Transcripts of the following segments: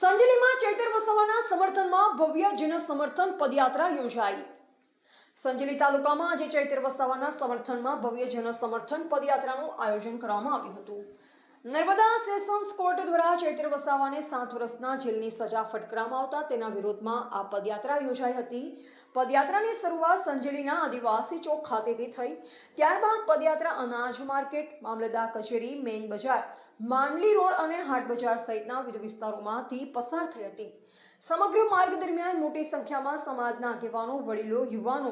સંજેલીમાં ચૈતર વસાવાના સમર્થનમાં ભવ્ય જન સમર્થન પદયાત્રા યોજાઈ। સંજેલી તાલુકામાં આજે ચૈતર વસાવાના સમર્થનમાં ભવ્ય જન સમર્થન પદયાત્રાનું આયોજન કરવામાં આવ્યું હતું। નર્મદા સેશન્સ કોર્ટ દ્વારા ચૈતર વસાવાને 7 વર્ષના જેલની સજા ફટકારવામાં આવતા તેના વિરોધમાં આ પદયાત્રા યોજાઈ હતી। પદયાત્રાની શરૂઆત સંજેલીના આદિવાસી ચોક ખાતેથી થઈ। ત્યારબાદ પદયાત્રા અનાજ માર્કેટ, મામલતદાર કચેરી, મેઇન બજાર, માંડલી રોડ અને હાટ બજાર સહિતના વિવિધ વિસ્તારોમાંથી પસાર થઈ હતી। સમગ્ર માર્ગ દરમિયાન મોટી સંખ્યામાં સમાજના આગેવાનો, વડીલો, યુવાનો,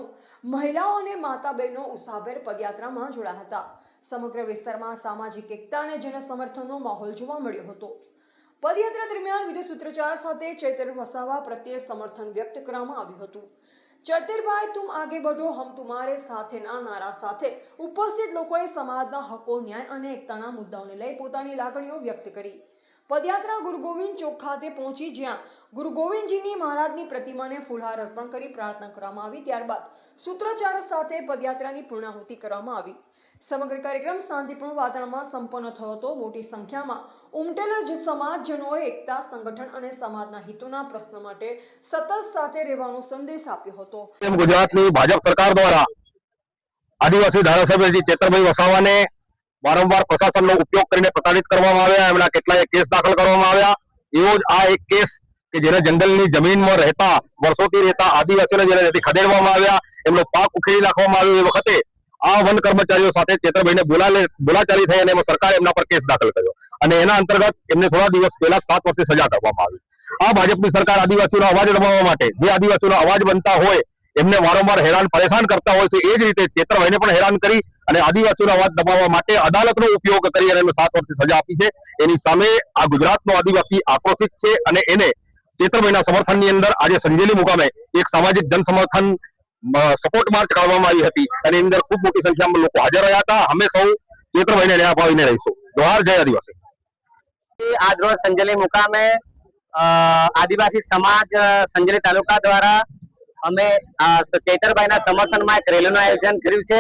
મહિલાઓ અને માતા બહેનો ઉત્સાહભેર પદયાત્રામાં જોડાયા હતા। સમગ્ર વિસ્તારમાં સામાજિક એકતા અને જન સમર્થનનો માહોલ જોવા મળ્યો હતો। પદયાત્રા દરમિયાન વિવિધ સૂત્રોચ્ચાર સાથે ચૈતર વસાવા પ્રત્યે સમર્થન વ્યક્ત કરવામાં આવ્યું હતું। ચૈતરભાઈ તુમ આગે બઢો હમ તુમારે સાથેના નારા સાથે ઉપસ્થિત લોકોએ સમાજના હકો, ન્યાય અને એકતાના મુદ્દાઓને લઈ પોતાની લાગણીઓ વ્યક્ત કરી। પદયાત્રા ગુરુ ગોવિંદ ચોક ખાતે પહોંચી, જ્યાં ગુરુ ગોવિંદજીની મહારાજની પ્રતિમાને ફૂલહાર અર્પણ કરી પ્રાર્થના કરવામાં આવી। ત્યારબાદ સૂત્રોચ્ચાર સાથે પદયાત્રાની પૂર્ણાહુતિ કરવામાં આવી। સમગ્ર કાર્યક્રમ શાંતિપૂર્ણ વાતાવરણમાં સંપન્ન થયો હતો। મોટી સંખ્યામાં ઉમટેલા સમાજજનોએ એકતા, સંગઠન અને સમાજના હિતોના પ્રશ્ન માટે સતત સાથે રહેવાનો સંદેશ આપ્યો હતો। ગુજરાતની ભાજપ સરકાર દ્વારા આદિવાસી ધારાસભ્ય શ્રી ચૈતરભાઈ વસાવાને વારંવાર પ્રશાસનનો ઉપયોગ કરીને પ્રતાડિત કરવામાં આવ્યા। એમના કેટલાય કેસ દાખલ કરવામાં આવ્યા। એવો જ આ એક કેસ કે જેને જંગલની જમીનમાં રહેતા, વર્ષોથી રહેતા આદિવાસીઓને જેને ખદેડવામાં આવ્યા, એમનો પાક ઉખેડી નાખવામાં આવ્યો, એ વખતે આ વન કર્મચારીઓ સાથે ચૈતરભાઈને બોલાચાલી થઈ અને સરકારે એમના પર કેસ દાખલ કર્યો અને એના અંતર્ગત એમને થોડા દિવસ પહેલા 7 વર્ષની સજા કરવામાં આવી। આ ભાજપની સરકાર આદિવાસીઓનો અવાજ દબાવવા માટે, જે આદિવાસીઓનો અવાજ બનતા હોય, એમને વારંવાર હેરાન પરેશાન કરતા હોય છે, એ જ રીતે ચૈતરભાઈને પણ હેરાન કરી અને આદિવાસીઓનો અવાજ દબાવવા માટે અદાલતનો ઉપયોગ કરી અને એમને 7 વર્ષની સજા આપી છે। એની સામે આ ગુજરાતનો આદિવાસી આક્રોશિત છે અને એને ચૈતરભાઈના સમર્થનની અંદર આજે સંજેલી મુકામે એક સામાજિક જન સમર્થન સપોર્ટ માર્ચ કાઢવામાં આવી હતી અને એની અંદર ખૂબ મોટી સંખ્યામાં લોકો હાજર રહ્યા હતા। અમે સૌ ચૈતરભાઈને ન્યાય અપાવીને રહીશું। જોહાર, જય આદિવાસી। આજ રોજ સંજેલી મુકામે આદિવાસી સમાજ સંજેલી તાલુકા દ્વારા અમે ચૈતરભાઈના સમર્થનમાં એક રેલીનું આયોજન કર્યું છે।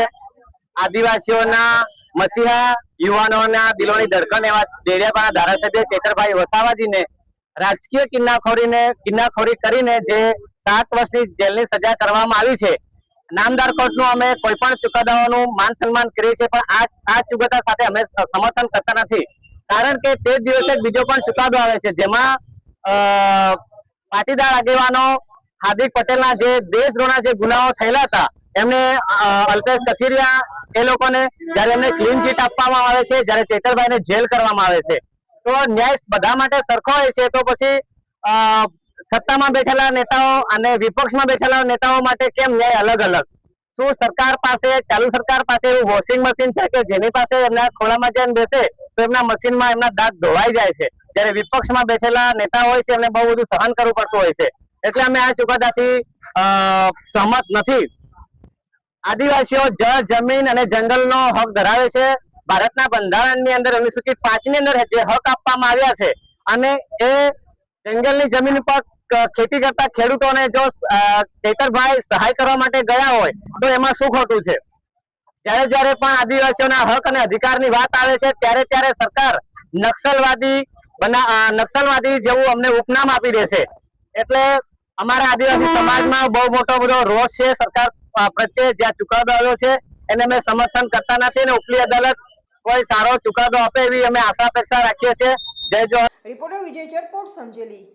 આદિવાસીઓના મસીહા, યુવાનોના દિલોની ધડકન એવા ડેડિયાપાડા ધારાસભ્ય ચૈતરભાઈ વસાવાજીને રાજકીય કિન્નાખોરી કરીને જે 7 વર્ષની જેલની સજા કરવામાં આવી છે, નામદાર કોર્ટનું અમે કોઈ પણ ચુકાદાઓનું માન સન્માન કરીએ છીએ, પણ આ ચુકાદા સાથે અમે સમર્થન કરતા નથી। કારણ કે તે દિવસે બીજો પણ ચુકાદો આવે છે, જેમાં પાટીદાર આગેવાનો હાર્દિક પટેલના જે દેશદ્રોહના જે ગુનાઓ થયેલા હતા, એમને અલ્પેશ કથિરિયા એ લોકોને જયારે એમને ક્લીન ચીટ આપવામાં આવે છે, જયારે ચૈતરભાઈને જેલ કરવામાં આવે છે, તો ન્યાય બધા માટે સરખો હોય છે, તો પછી સત્તામાં બેઠેલા નેતાઓ અને વિપક્ષમાં બેઠેલા નેતાઓ માટે કેમ ન્યાય અલગ અલગ? શું સરકાર પાસે, ચાલુ સરકાર પાસે એવું વોશિંગ મશીન છે કે જેની પાસે એમના ખોળામાં જઈને બેસે તો એમના મશીનમાં એમના દાંત ધોવાઈ જાય છે, જ્યારે વિપક્ષમાં બેઠેલા નેતા હોય છે એમને બહુ બધું સહન કરવું પડતું હોય છે। એટલે અમે આ ચુકાદાથી સહમત નથી। આદિવાસીઓ જળ, જમીન અને જંગલનો હક ધરાવે છે। ભારતના બંધારણની અંદર અનુસૂચિત 5 ની અંદર જે હક આપવામાં આવ્યા છે અને એ જંગલની જમીન પર ખેતી કરતા ખેડૂતોને જો ચૈતરભાઈ સહાય કરવા માટે ગયા હોય તો એમાં શું ખોટું છે? જ્યારે પણ આદિવાસીઓના હક અને અધિકારની વાત આવે છે ત્યારે સરકાર નક્સલવાદી જેવું અમને ઉપનામ આપી દે છે। એટલે અમારા આદિવાસી સમાજમાં બહુ મોટો બધો રોષ છે સરકાર પ્રત્યે। જ્યાં ચુકાદો આવ્યો છે એને અમે સમર્થન કરતા નથી અને ઉપલી અદાલત કોઈ સારો ચુકાદો આપે એવી અમે આશા અપેક્ષા રાખીએ છીએ। જય જોહાર। રિપોર્ટર વિજય ચરપોટ, સંજેલી।